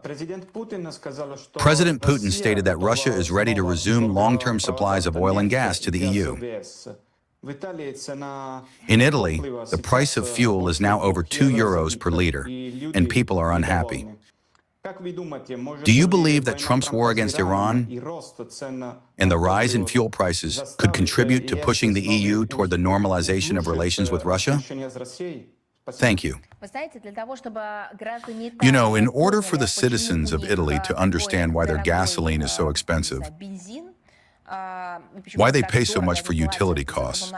President Putin stated that Russia is ready to resume long-term supplies of oil and gas to the EU. In Italy, the price of fuel is now over €2 per liter, and people are unhappy. Do you believe that Trump's war against Iran and the rise in fuel prices could contribute to pushing the EU toward the normalization of relations with Russia? Thank you. You know, in order for the citizens of Italy to understand why their gasoline is so expensive, why they pay so much for utility costs,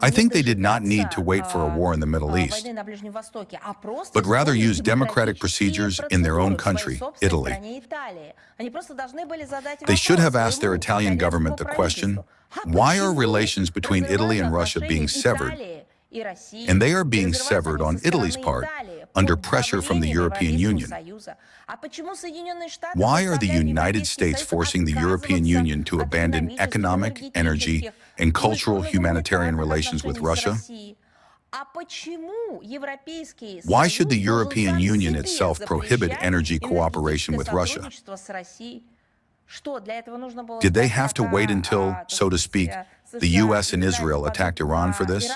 I think they did not need to wait for a war in the Middle East, but rather use democratic procedures in their own country, Italy. They should have asked their Italian government the question, why are relations between Italy and Russia being severed? And they are being severed on Italy's part under pressure from the European Union. Why are the United States forcing the European Union to abandon economic, energy, and cultural humanitarian relations with Russia? Why should the European Union itself prohibit energy cooperation with Russia? Did they have to wait until, so to speak, the US and Israel attacked Iran for this?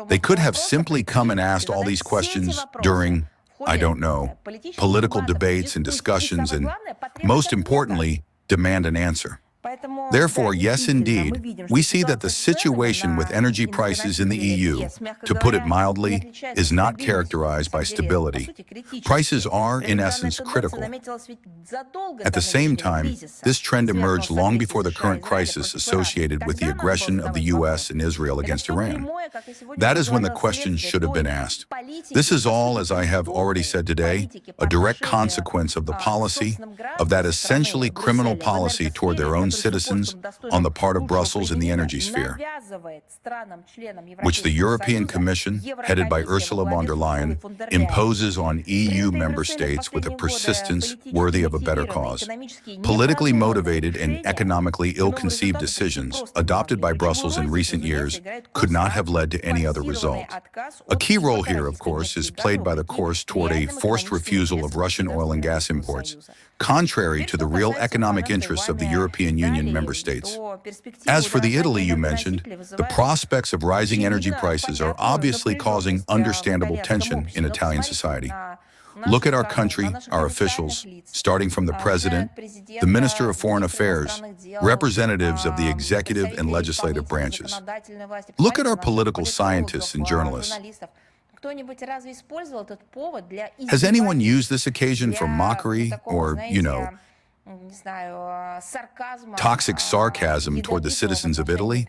They could have simply come and asked all these questions during, I don't know, political debates and discussions and, most importantly, demand an answer. Therefore, yes, indeed, we see that the situation with energy prices in the EU, to put it mildly, is not characterized by stability. Prices are, in essence, critical. At the same time, this trend emerged long before the current crisis associated with the aggression of the US and Israel against Iran. That is when the question should have been asked. This is all, as I have already said today, a direct consequence of the policy, of that essentially criminal policy toward their own citizens on the part of Brussels in the energy sphere, which the European Commission, headed by Ursula von der Leyen, imposes on EU member states with a persistence worthy of a better cause. Politically motivated and economically ill-conceived decisions adopted by Brussels in recent years could not have led to any other result. A key role here, of course, is played by the course toward a forced refusal of Russian oil and gas imports, contrary to the real economic interests of the European Union member states. As for the Italy you mentioned, the prospects of rising energy prices are obviously causing understandable tension in Italian society. Look at our country, our officials, starting from the President, the Minister of Foreign Affairs, representatives of the executive and legislative branches. Look at our political scientists and journalists. Has anyone used this occasion for mockery or, toxic sarcasm toward the citizens of Italy?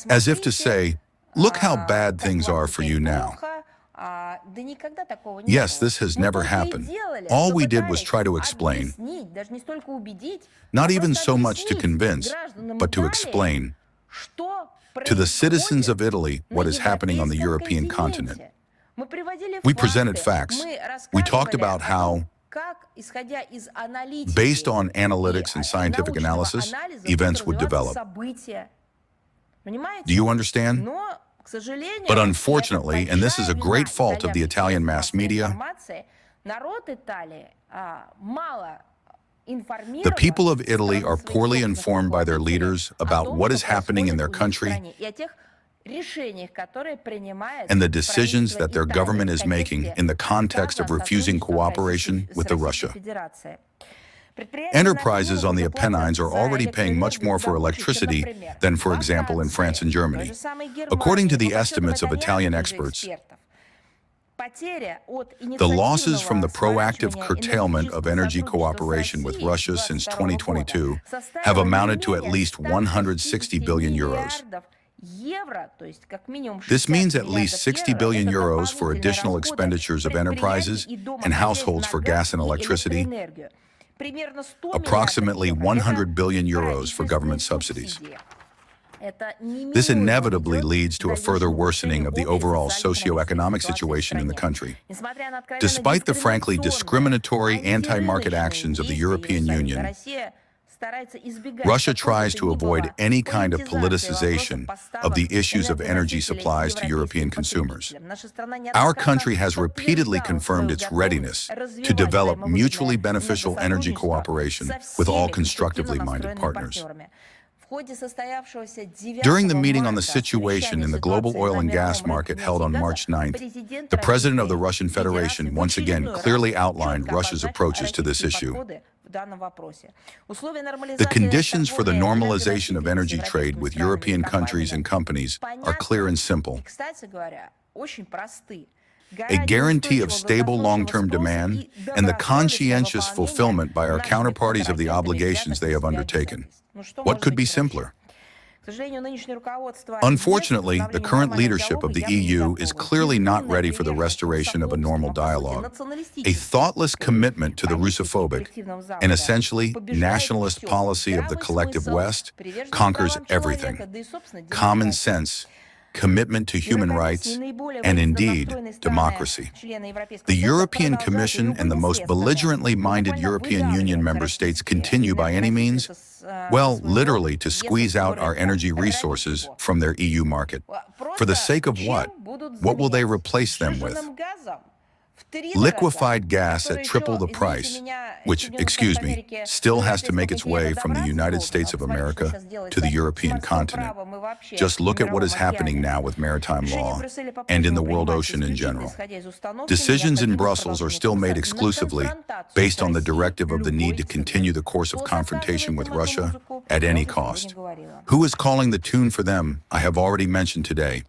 As if to say, look how bad things are for you now. Yes, this has never happened. All we did was try to explain, not even so much to convince, but to explain to the citizens of Italy what is happening on the European continent. We presented facts. We talked about how, based on analytics and scientific analysis, events would develop. Do you understand? But unfortunately, and this is a great fault of the Italian mass media, the people of Italy are poorly informed by their leaders about what is happening in their country and the decisions that their government is making in the context of refusing cooperation with Russia. Enterprises on the Apennines are already paying much more for electricity than, for example, in France and Germany. According to the estimates of Italian experts, the losses from the proactive curtailment of energy cooperation with Russia since 2022 have amounted to at least €160 billion. This means at least €60 billion for additional expenditures of enterprises and households for gas and electricity, approximately €100 billion for government subsidies. This inevitably leads to a further worsening of the overall socio-economic situation in the country. Despite the frankly discriminatory anti-market actions of the European Union, Russia tries to avoid any kind of politicization of the issues of energy supplies to European consumers. Our country has repeatedly confirmed its readiness to develop mutually beneficial energy cooperation with all constructively minded partners. During the meeting on the situation in the global oil and gas market held on March 9th, the President of the Russian Federation once again clearly outlined Russia's approaches to this issue. The conditions for the normalization of energy trade with European countries and companies are clear and simple. A guarantee of stable long-term demand and the conscientious fulfillment by our counterparties of the obligations they have undertaken. What could be simpler? Unfortunately, the current leadership of the EU is clearly not ready for the restoration of a normal dialogue. A thoughtless commitment to the Russophobic and essentially nationalist policy of the collective West conquers everything. Common sense, commitment to human rights, and indeed, democracy. The European Commission and the most belligerently minded European Union member states continue by any means, well, literally to squeeze out our energy resources from their EU market. For the sake of what? What will they replace them with? Liquefied gas at triple the price, which, still has to make its way from the United States of America to the European continent. Just look at what is happening now with maritime law and in the world ocean in general. Decisions in Brussels are still made exclusively based on the directive of the need to continue the course of confrontation with Russia at any cost. Who is calling the tune for them, I have already mentioned today.